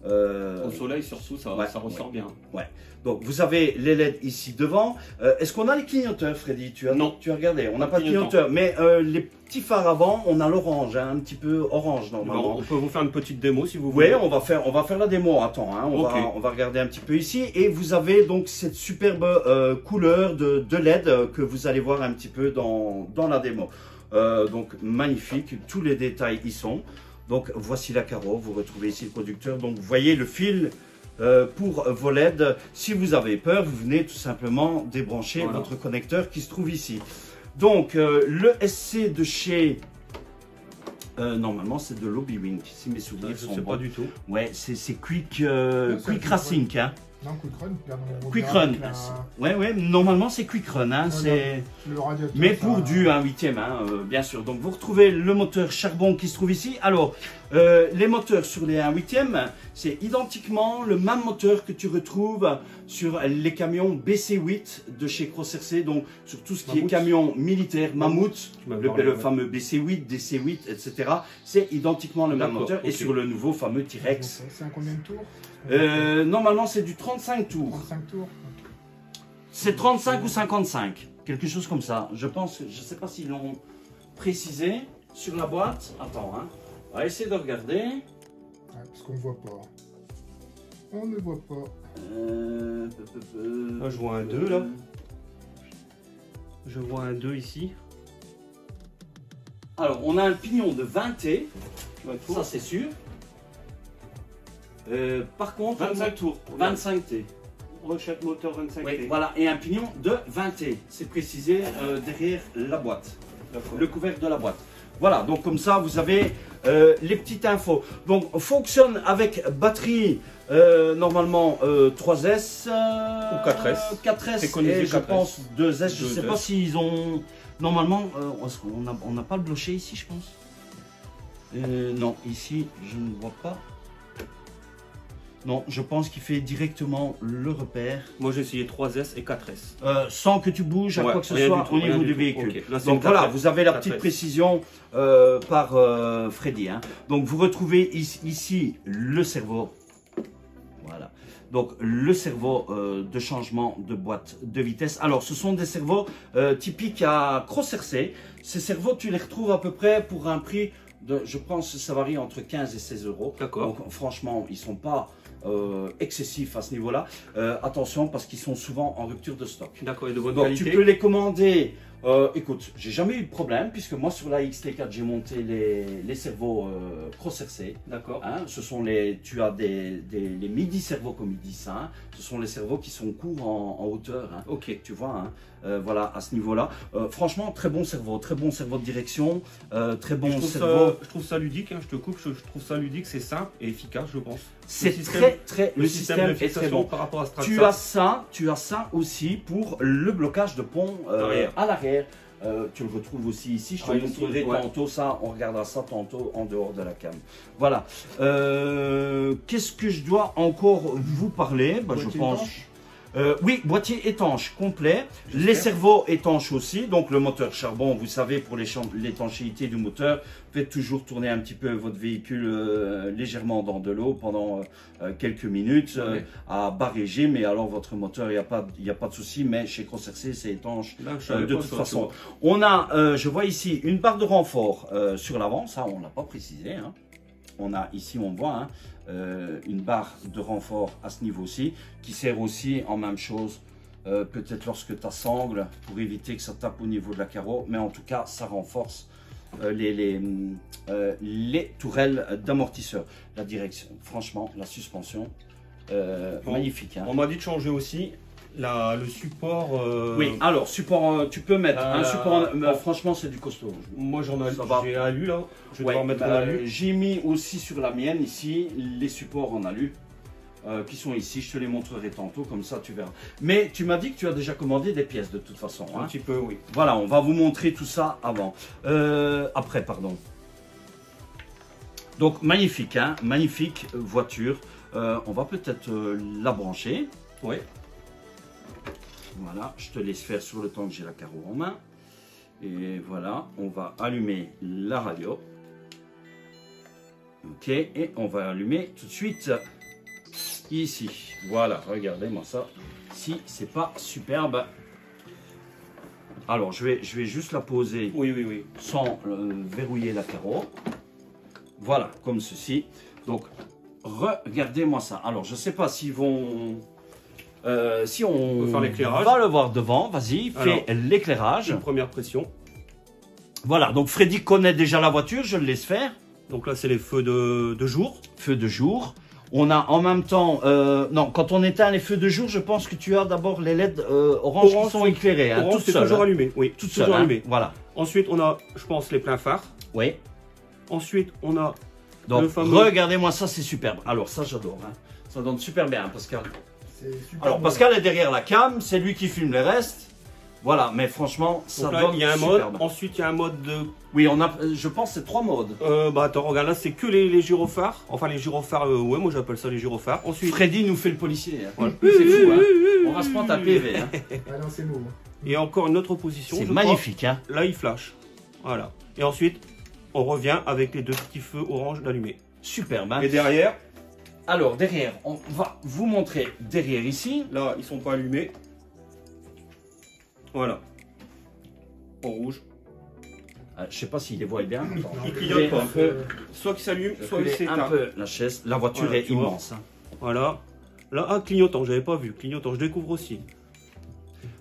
Au soleil surtout, ça ressort bien. Ouais. Donc vous avez les LED ici devant. Est-ce qu'on a les clignoteurs, Freddy? Non. Tu as regardé, on n'a pas de clignoteurs. Mais les petits phares avant, on a l'orange, hein, un petit peu orange normalement. Non, on peut vous faire une petite démo si vous voulez. Oui, on va faire la démo. Attends, hein, on va regarder un petit peu ici. Et vous avez donc cette superbe couleur de LED que vous allez voir un petit peu dans la démo. Donc magnifique, tous les détails y sont. Donc voici la carreau, vous retrouvez ici le conducteur. Donc vous voyez le fil pour vos LED. Si vous avez peur, vous venez tout simplement débrancher votre connecteur qui se trouve ici. Donc le SC de chez Normalement, c'est de l'Hobby-Wing, si mes souvenirs Je sont sais bons. pas du tout. Ouais, c'est Quick, c'est Quick un Racing. Hein. Non, Quick Run. Regarde, on Quick verra Run. avec Ouais, normalement, c'est Quick Run. Hein, c'est... le radiateur. Mais ça- pour du 1/8, hein, bien sûr. Donc vous retrouvez le moteur charbon qui se trouve ici. Alors, les moteurs sur les 1/8, c'est identiquement le même moteur que tu retrouves sur les camions BC8 de chez Cross-RC. Donc sur tout ce qui est Mammouth. camion militaire, Mammouth, Tu m'as le parlé, ouais. fameux BC8, DC8, etc. C'est identiquement le même D'accord, moteur. Et ok. sur le nouveau fameux T-Rex. C'est un combien de tours Normalement, c'est du 35 tours. 35 tours. C'est 35 ou 55, quelque chose comme ça. Je pense, je ne sais pas s'ils l'ont précisé sur la boîte. Attends, hein. On va essayer de regarder. Ouais, parce qu'on voit pas. On ne voit pas. Là, je vois un 2 là. Je vois un 2 ici. Alors, on a un pignon de 20T, Tour. ça c'est sûr. Par contre, 25 tours. 25T. Recherche moteur 25 Oui, T. voilà, et un pignon de 20T. C'est précisé derrière la boîte. D'accord. Le couvercle de la boîte. Voilà, donc comme ça, vous avez les petites infos. Donc, fonctionne avec batterie, normalement 3S Ou 4S. 4S Préconisé et je 4S. pense 2S. Je ne sais 2S. pas s'ils ont... Normalement, on n'a pas le bloché ici, je pense. Non, ici, je ne vois pas. Non, je pense qu'il fait directement le repère. Moi j'ai essayé 3S et 4S. Sans que tu bouges à Ouais, quoi que ce rien soit du tout, au rien niveau du du tout. véhicule. Ok. Là, c'est Donc une voilà, 4S. vous avez la petite 4S. précision par Freddy. Hein. Donc vous retrouvez ici le cerveau. Voilà. Donc le cerveau de changement de boîte de vitesse. Alors ce sont des cerveaux typiques à Cross-RC. Ces cerveaux, tu les retrouves à peu près pour un prix de, je pense que ça varie entre 15 et 16 euros. D'accord. Donc franchement, ils ne sont pas excessifs à ce niveau-là. Attention parce qu'ils sont souvent en rupture de stock. D'accord, et de bonne Donc qualité. tu peux les commander. Écoute, j'ai jamais eu de problème puisque moi sur la XT4 j'ai monté les cerveaux Cross-RC. D'accord. Hein, ce sont tu as les midi cerveaux comme ils disent ça. Hein. Ce sont les cerveaux qui sont courts en hauteur. Hein. Ok. Tu vois, hein. Voilà à ce niveau-là. Franchement, très bon cerveau de direction, très bon cerveau. Je trouve ça ludique, hein, je te coupe, je trouve ça ludique, c'est simple et efficace, je pense. C'est système- le système de est très fixation bon. par rapport à Stratsa. Tu as ça aussi pour le blocage de pont Arrière. à l'arrière. Tu le retrouves aussi ici. Je te Ah, ici, montrerai ouais. tantôt ça. On regardera ça tantôt en dehors de la cam. Voilà. Qu'est-ce que je dois encore vous parler? Je Boîtier pense. étanche. Oui, boîtier étanche complet. J'espère. Les cerveaux étanches aussi. Donc le moteur charbon, vous savez, pour l'étanchéité du moteur, faites toujours tourner un petit peu votre véhicule légèrement dans de l'eau pendant quelques minutes Ouais. à bas régime. Et alors votre moteur, il n'y a pas de souci. Mais chez Cross-RC, c'est étanche. Là, je savais De pas toute ça, façon, tu on a, je vois ici, une barre de renfort sur l'avant. Ça, on ne l'a pas précisé. Hein. On a ici, on voit, hein, une barre de renfort à ce niveau-ci qui sert aussi en même chose, peut-être lorsque tu as sangle pour éviter que ça tape au niveau de la carreau. Mais en tout cas, ça renforce les tourelles d'amortisseur. La direction, franchement, la suspension, magnifique. Hein. On m'a dit de changer aussi le support. Oui, alors, support, tu peux mettre un support, bon. franchement, c'est du costaud. Moi j'en ai Ça va. j'ai un alu là. Je vais Ouais, devoir mettre bah, un alu. j'ai mis aussi sur la mienne ici les supports en alu qui sont ici. Je te les montrerai tantôt, comme ça tu verras. Mais tu m'as dit que tu as déjà commandé des pièces de toute façon. Un Hein. petit peu, oui. Voilà, on va vous montrer tout ça après, pardon. Donc magnifique, hein, magnifique voiture. On va peut-être la brancher. Oui. Voilà, je te laisse faire sur le temps que j'ai la carreau en main. Et voilà, on va allumer la radio. Ok, et on va allumer tout de suite ici. Voilà, regardez-moi ça. Si c'est pas superbe. Alors, je vais juste la poser Oui, oui, oui. sans verrouiller la carreau. Voilà, comme ceci. Donc, regardez-moi ça. Alors, je sais pas s'ils vont... si on peut faire l'éclairage. va le voir devant, vas-y, fais l'éclairage. Une première pression. Voilà, donc Freddy connaît déjà la voiture, je le laisse faire. Donc là, c'est les feux de jour. Feu de jour. On a en même temps... non, quand on éteint les feux de jour, je pense que tu as d'abord les LED orange qui sont éclairés. Hein, Orange, toutes c'est seules, toujours hein. allumé. Oui, Toutes toujours seules, hein. allumé. Voilà. Ensuite, on a, je pense, les pleins phares. Oui. Ensuite, on a Donc, le fameux... regardez-moi ça, c'est superbe. Alors, ça, j'adore. Hein. Ça donne super bien, Pascal. C'est super. Alors, bon. Pascal est derrière la cam, c'est lui qui filme les restes. Voilà, mais franchement, ça Donc là, donne il y a un mode. superbe. Ensuite, il y a un mode de... Oui, on a, je pense, c'est 3 modes. Bah attends, regarde, là, c'est que les gyrophares. Enfin, les gyrophares, ouais, moi j'appelle ça les gyrophares. Ensuite... Freddy nous fait le policier. Hein. Voilà. C'est fou, hein. On va se prendre un PV. Hein. Ah non, c'est nous. Et encore une autre position. C'est je magnifique, hein. crois. Là, il flash. Voilà. Et ensuite, on revient avec les deux petits feux orange d'allumé. Superbe. Hein. Et derrière, Alors, derrière, on va vous montrer derrière ici. là, ils sont pas allumés. Voilà. En rouge. Je sais pas s'il les voit bien. Il clignote pas. Un peu, Soit qui s'allume, soit il reculer un s'éteint. peu la chaise. La voiture Voilà, est tu vois. immense. Hein. Voilà. Là, ah, clignotant, j'avais pas vu. Clignotant, je découvre aussi.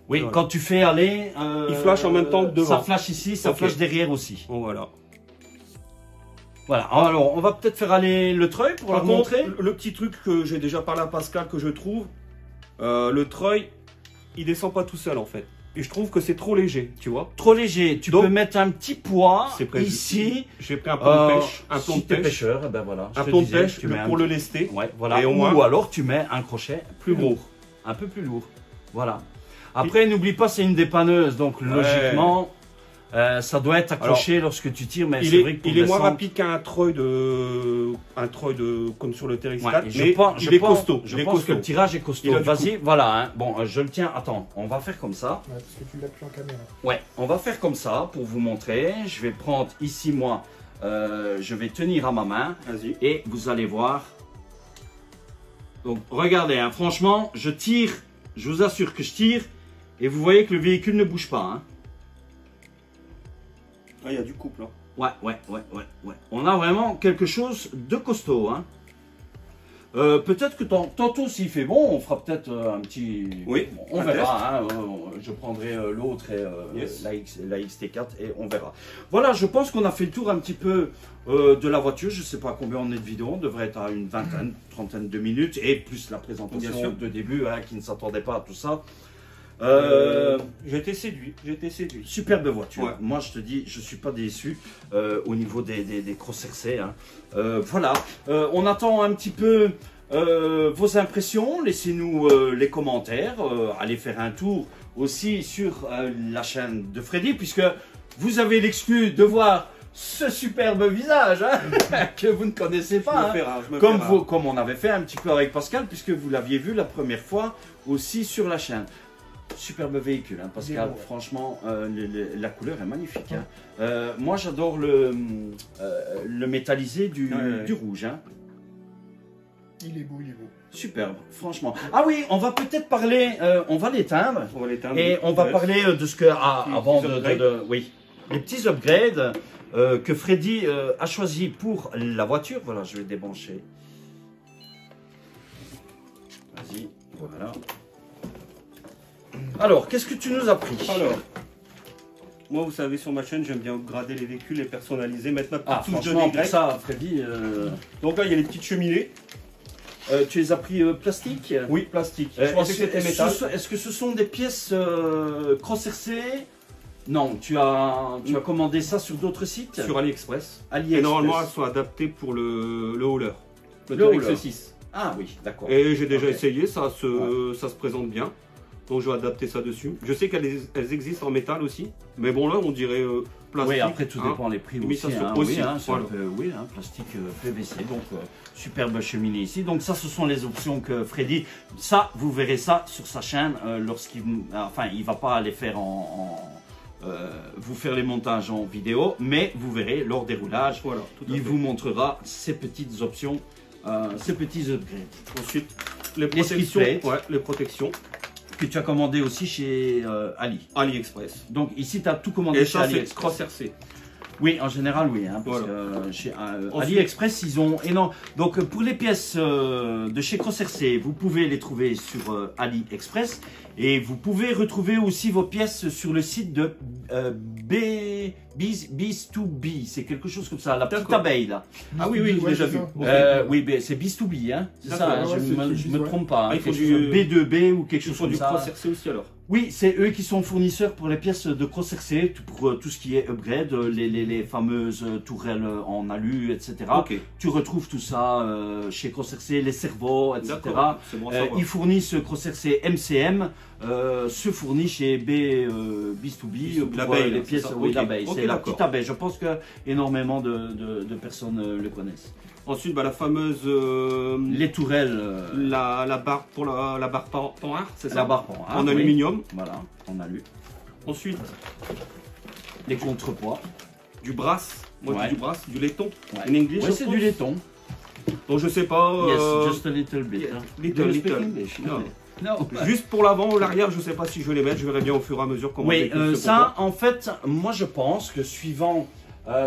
Oui, Voilà. quand tu fais aller... Il flash en même temps que devant. Ça flash ici, ça Ok. flash derrière aussi. Bon, voilà. Voilà, alors on va peut-être faire aller le treuil pour Par leur contre, montrer. le petit truc que j'ai déjà parlé à Pascal, que je trouve, le treuil, il descend pas tout seul en fait. Et je trouve que c'est trop léger, tu vois. Trop léger, tu Donc, peux mettre un petit poids c'est prévu. ici. J'ai pris un plomb de pêche. Un plomb si de t'es pêche. pêcheur, eh ben voilà. je Un te plomb de disais, pêche tu mets pour un- le lester. Ouais, voilà. Et au Ou moins- alors tu mets un crochet Plus gros. un peu plus lourd. Voilà. Après, n'oublie pas, c'est une dépanneuse, donc logiquement, ça doit être accroché lorsque tu tires, mais Il c'est vrai que est, pour il est moins descendre- rapide qu'un treuil de comme sur le Ouais, TRX4, et mais il est costaud. Je il est pense que costaud. le tirage est costaud. Il a du Vas-y, voilà. Hein. Bon, je le tiens. Attends, on va faire comme ça. Ouais, parce que tu l'as plus en caméra. Ouais, on va faire comme ça pour vous montrer. Je vais prendre ici, moi, je vais tenir à ma main Vas-y. et vous allez voir. Donc, regardez, hein, franchement, je tire, je vous assure que je tire et vous voyez que le véhicule ne bouge pas. Hein. Ah, il y a du couple. Hein. Ouais. On a vraiment quelque chose de costaud. Hein. Peut-être que tantôt, s'il fait bon, on fera peut-être un petit... Oui, Bon, on un verra. Hein, je prendrai l'autre et Yes. la XT4 et on verra. Voilà, je pense qu'on a fait le tour un petit peu de la voiture. Je ne sais pas combien on est de vidéo. On devrait être à une vingtaine, trentaine de minutes. Et plus la Bien présentation sûr. de début, hein, qui ne s'attendait pas à tout ça. J'ai été séduit. Superbe voiture. Ouais. Moi, je te dis, je suis pas déçu au niveau des Cross RC. Hein. Voilà. On attend un petit peu vos impressions. Laissez-nous les commentaires. Allez faire un tour aussi sur la chaîne de Freddy, puisque vous avez l'exclu de voir ce superbe visage hein, que vous ne connaissez pas. Hein. Comme on avait fait un petit peu avec Pascal, puisque vous l'aviez vu la première fois aussi sur la chaîne. Superbe véhicule, hein, Pascal. Ouais. Franchement, la couleur est magnifique. Hein. Moi, j'adore le métallisé du rouge. Hein. Il est beau. Superbe, franchement. Ah oui, on va peut-être parler, on va l'éteindre. On va l'éteindre. Et on va parler de ce que, avant oui, les petits upgrades que Freddy a choisi pour la voiture. Voilà, je vais débrancher. Vas-y, voilà. Alors, qu'est-ce que tu nous as pris? Alors, moi, vous savez, sur ma chaîne, j'aime bien upgrader les véhicules, les personnaliser, mettre ma petite touche de franchement, pour Y. ça, Freddy, Donc là, il y a les petites cheminées. tu les as pris plastique? Oui, plastique. Je pensais que c'était métal. Est-ce que ce sont des pièces Cross RC? Non, tu as commandé ça sur d'autres sites? Sur AliExpress. AliExpress. Et normalement, elles sont adaptées pour le hauler. Le Le TRX hauler. 6. Ah oui, d'accord. Et j'ai déjà Ok. essayé, ça se présente bien. Donc je vais adapter ça dessus. Je sais qu'elles existent en métal aussi. Mais bon là on dirait plastique. Oui, après tout hein. dépend les prix aussi. Imitation Hein, aussi, oui, hein, c'est voilà. un peu- oui, hein, plastique PVC. Donc superbe cheminée ici. Donc ça, ce sont les options que Freddy. Ça, vous verrez ça sur sa chaîne lorsqu'il, enfin, il va pas aller faire vous faire les montages en vidéo, mais vous verrez lors des roulages. Voilà, tout à Il fait. vous montrera ces petites options, ces petits upgrades Ensuite, les protections. skid plates. Ouais, les protections. que tu as commandé aussi chez Ali. AliExpress. Donc ici, tu as tout commandé Et chez ça c'est AliExpress. Cross RC. Oui, en général, oui. Hein, parce Voilà. que chez Ensuite- AliExpress, ils ont énorme. Donc, pour les pièces de chez Cross RC, vous pouvez les trouver sur AliExpress. Et vous pouvez retrouver aussi vos pièces sur le site de Bees2Bee, c'est quelque chose comme ça, la petite abeille là. Ah oui, oui, Ouais, déjà c'est vu. ça. Oui, c'est Bees2Bee, hein. C'est ça, D'accord, ouais, je me ouais. trompe pas. Ah, Hein, ils font quelque du- chose, B2B ou quelque Ils chose font comme du ça. Cross-RC aussi alors. Oui, c'est eux qui sont fournisseurs pour les pièces de Cross-RC, pour tout ce qui est upgrade, les fameuses tourelles en alu, etc. Ok. Tu retrouves tout ça chez Cross-RC, les servos, etc. D'accord, c'est bon à savoir. Ils fournissent Cross-RC MCM, se fournit chez Bees2Bee pour L'abeille, les c'est pièces. ça. Oui, Ok. l'abeille, Ok, c'est la d'accord. petite abeille. Je pense que énormément de personnes le connaissent. Ensuite, bah, la fameuse Les tourelles, la barre pour la barre Panhard, c'est ça? la barre En aluminium. Voilà, en alu. Ensuite, Les contrepoids. du brass. Moi, je Ouais. dis du brass, du laiton. Ouais. In English, Ouais, of c'est course. du laiton. Donc je sais pas. Yes, just a little bit. yeah, hein. little, Do you speak little. English? No. No. Juste pour l'avant ou l'arrière, je sais pas si je vais les mettre. Je verrai bien au fur et à mesure comment. Oui, le véhicule se ça, en fait, moi je pense que suivant,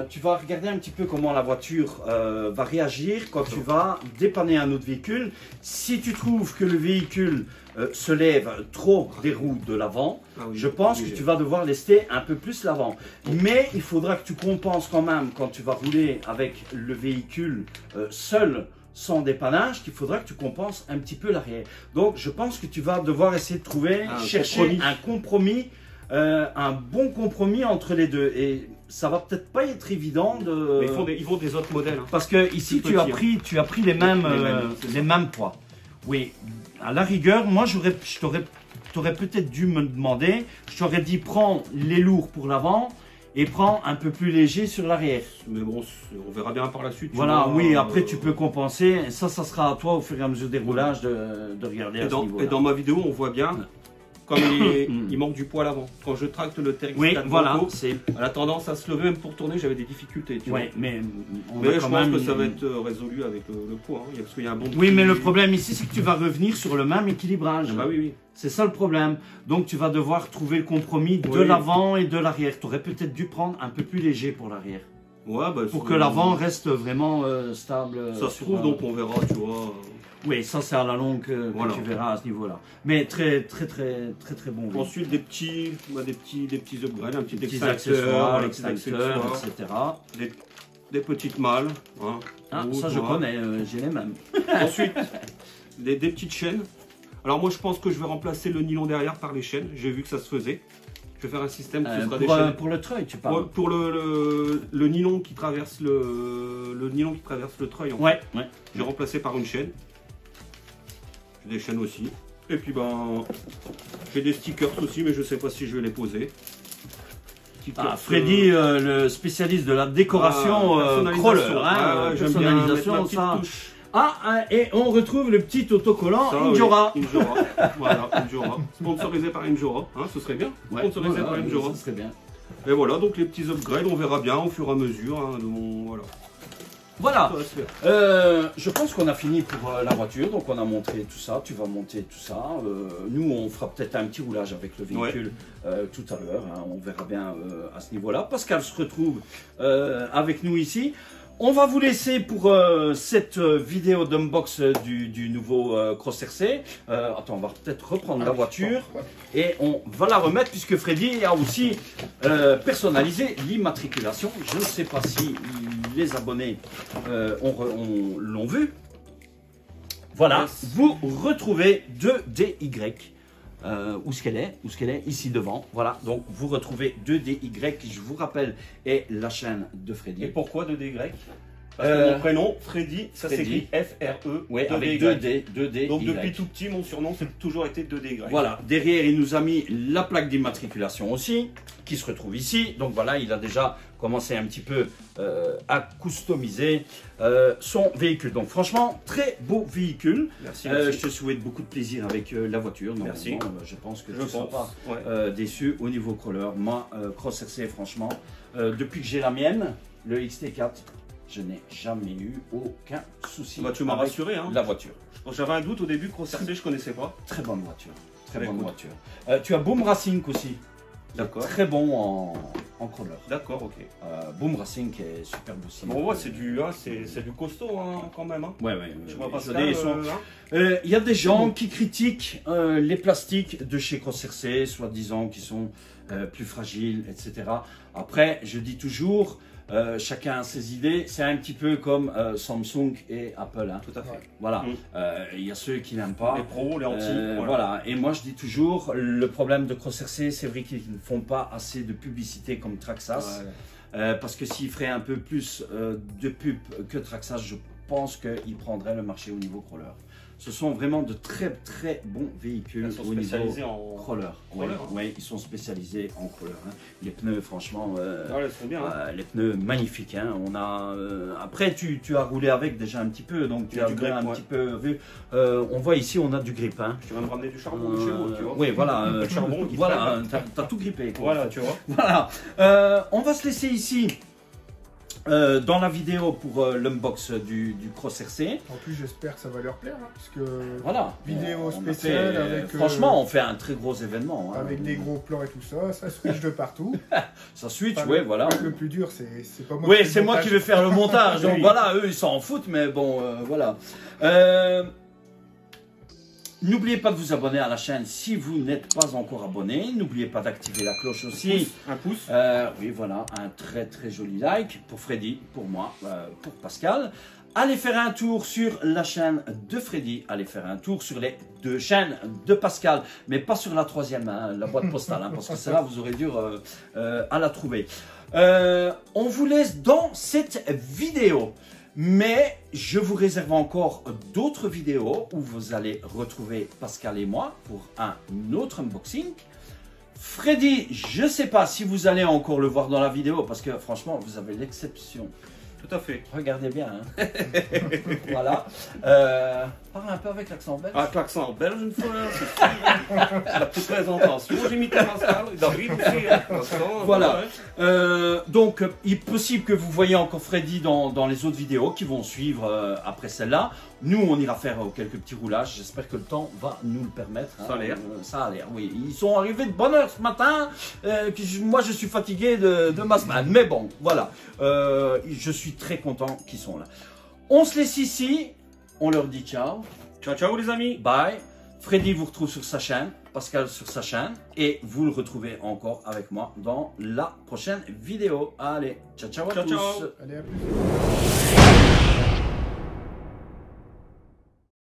tu vas regarder un petit peu comment la voiture va réagir quand tu vas dépanner un autre véhicule. Si tu trouves que le véhicule se lève trop des roues de l'avant, Ah oui, je pense que obligé. tu vas devoir lester un peu plus l'avant. Mais il faudra que tu compenses quand même quand tu vas rouler avec le véhicule seul, sans dépannage, qu'il faudra que tu compenses un petit peu l'arrière. Donc je pense que tu vas devoir essayer de trouver, Un chercher compromis. un compromis, un bon compromis entre les deux. Et ça va peut-être pas être évident de... Mais ils vont des autres modèles. Hein. Parce que ici Plus petit, tu as pris les mêmes, c'est ça. les mêmes poids. Oui, à la rigueur, moi t'aurais peut-être dû me demander, je t'aurais dit prends les lourds pour l'avant et prends un peu plus léger sur l'arrière. Mais bon, on verra bien par la suite. tu Voilà, vois, oui, après tu peux compenser. Ça sera à toi au fur et à mesure des roulages de regarder à ce niveau-là. Et dans ma vidéo, on voit bien comme il manque du poids à l'avant. Quand je tracte le TRX4 Oui, voilà, Volvo, c'est... elle a tendance à se lever, même pour tourner, j'avais des difficultés. Tu Ouais, vois. mais on Mais a je quand pense même... que ça va être résolu avec le poids. Hein, parce qu'il y a un bon. Oui, mais le petit- problème ici, c'est que tu vas revenir sur le même équilibrage. Ah bah oui, oui. C'est ça le problème. Donc tu vas devoir trouver le compromis de Oui. l'avant et de l'arrière. Tu aurais peut-être dû prendre un peu plus léger pour l'arrière. Ouais, bah, Pour que l'avant reste vraiment stable. Ça se sur trouve, un- donc on verra, tu vois. Oui, ça c'est à la longue que Voilà. tu verras à ce niveau-là. Mais très bon. oui. Ensuite, des petits upgrades, un petit Petits extincteur, accessoires, un petit extincteurs, accessoire, etc. des petites malles. Hein, Ah, ou, ça tu je vois. connais, j'ai les mêmes. Ensuite, des petites chaînes. Alors moi, je pense que je vais remplacer le nylon derrière par les chaînes. J'ai vu que ça se faisait. Je vais faire un système qui sera des chaînes. Pour le treuil, tu parles. Pour le nylon qui traverse le nylon qui traverse le treuil. En fait. Ouais. J'ai remplacé par une chaîne. J'ai des chaînes aussi. Et puis ben, j'ai des stickers aussi, mais je sais pas si je vais les poser. Stickers, Ah, Freddy, le spécialiste de la décoration personnalisation. crawler, hein, Ah, j'aime bien mettre personnalisation, ma petite ça. touche. Ah, et on retrouve le petit autocollant Ça, Injora. oui, Injora. Voilà, Injora. Sponsorisé par Injora, hein, ce serait bien. Sponsorisé par Injora. Ça serait bien. Et voilà, donc les petits upgrades, on verra bien au fur et à mesure. Hein, voilà. Voilà, Ça va se faire. je pense qu'on a fini pour la voiture, donc on a montré tout ça, tu vas monter tout ça. Nous, on fera peut-être un petit roulage avec le véhicule tout à l'heure, hein, on verra bien à ce niveau-là. Pascal se retrouve avec nous ici. On va vous laisser pour cette vidéo d'unbox du nouveau Cross-RC. Attends, on va peut-être reprendre la voiture et on va la remettre puisque Freddy a aussi personnalisé l'immatriculation. Je ne sais pas si les abonnés l'ont vu. Voilà, Yes. vous retrouvez 2DY. Où est-ce qu'elle est? Ici devant. Voilà, donc vous retrouvez 2DY qui, je vous rappelle, est la chaîne de Freddy. Et pourquoi 2DY? Parce que mon prénom, Freddy, ça Freddy. s'écrit F-R-E. Oui, 2DY. avec 2D. Donc depuis tout petit, mon surnom, c'est toujours été 2DY. Voilà, derrière, il nous a mis la plaque d'immatriculation aussi, qui se retrouve ici. Donc voilà, il a déjà commencé un petit peu à customiser son véhicule. Donc franchement, très beau véhicule. Merci. Je te souhaite beaucoup de plaisir avec la voiture. Merci. Normalement, je pense que tu Je ne seras pense. pas Ouais. déçu au niveau crawler. Moi, Cross-RC, franchement, depuis que j'ai la mienne, le XT4, je n'ai jamais eu aucun souci Bah, tu m'as avec rassuré. Hein. la voiture. J'avais un doute au début, Cross-RC, je connaissais pas. Très bonne voiture. Très Bah, bonne écoute. voiture. Tu as Boom Racing aussi. D'accord. Très bon en crawler. D'accord, ok. Boom Racing qui est superbe aussi. Bon, ouais, c'est du costaud hein, quand même. Hein. Ouais. Je vois pas Je ça. dis, ils sont- Il y a des gens qui critiquent les plastiques de chez CrossRC, soi-disant qui sont plus fragiles, etc. Après, je dis toujours, chacun a ses idées. C'est un petit peu comme Samsung et Apple. Hein. Tout à fait. Voilà. Mm. Il y a ceux qui n'aiment pas. Les pros, les anti. Voilà. Et moi, je dis toujours, le problème de CrossRC, c'est vrai qu'ils ne font pas assez de publicité comme Traxxas. Ouais. Parce que s'ils feraient un peu plus de pub que Traxxas, je pense qu'ils prendraient le marché au niveau crawler. Ce sont vraiment de très très bons véhicules Ils sont au niveau spécialisés en crawler. Oui, crawler, hein. oui, ils sont spécialisés en crawler. Hein. Les pneus, franchement, Ouais, ils sont bien. Hein. les pneus magnifiques. Hein. On a, après, tu as roulé avec déjà un petit peu, donc tu Il y a as du bien grip, un ouais. petit peu vu. On voit ici, on a du grip. Hein. Tu vas me ramener du charbon de chez vous, tu vois. Oui, voilà. Un peu de charbon qui Voilà, t'as tout grippé. Quoi. Voilà, tu vois. Voilà. On va se laisser ici dans la vidéo pour l'unbox du CrossRC. En plus, j'espère que ça va leur plaire, hein, puisque Voilà. Vidéo On a spéciale fait, avec, franchement, on fait un très gros événement. Hein. avec des gros plans et tout ça, ça switch de partout. Ça switch, Enfin, ouais, voilà. Le plus dur, c'est pas moi. Oui, qui fais c'est le moi montage. qui vais faire le montage. Donc Oui. voilà, eux, ils s'en foutent, mais bon, voilà. N'oubliez pas de vous abonner à la chaîne si vous n'êtes pas encore abonné. N'oubliez pas d'activer la cloche aussi. Un pouce. Oui, voilà, un très très joli like pour Freddy, pour moi, pour Pascal. Allez faire un tour sur la chaîne de Freddy, allez faire un tour sur les 2 chaînes de Pascal, mais pas sur la 3e, hein, la boîte postale, hein, parce que celle-là, vous aurez dur à la trouver. On vous laisse dans cette vidéo, mais je vous réserve encore d'autres vidéos où vous allez retrouver Pascal et moi pour un autre unboxing. Freddy, je ne sais pas si vous allez encore le voir dans la vidéo, parce que franchement, vous avez l'exception. Tout à fait. Regardez bien. Hein. Voilà. Parle un peu avec l'accent belge. Ah, l'accent belge une fois. La petite présentation. J'ai mis Pascal et David aussi. Voilà. Donc, il est possible que vous voyez encore Freddy dans les autres vidéos qui vont suivre après celle-là. Nous, on ira faire quelques petits roulages. J'espère que le temps va nous le permettre. Hein. Ça a l'air. Ça a l'air, oui. Ils sont arrivés de bonne heure ce matin. Moi, je suis fatigué de ma semaine. Mais bon, voilà. Je suis très content qu'ils sont là. On se laisse ici. On leur dit ciao. Ciao, ciao les amis. Bye. Freddy vous retrouve sur sa chaîne, Pascal sur sa chaîne, et vous le retrouvez encore avec moi dans la prochaine vidéo. Allez, ciao ciao à Ciao, tous. ciao. Allez, à plus.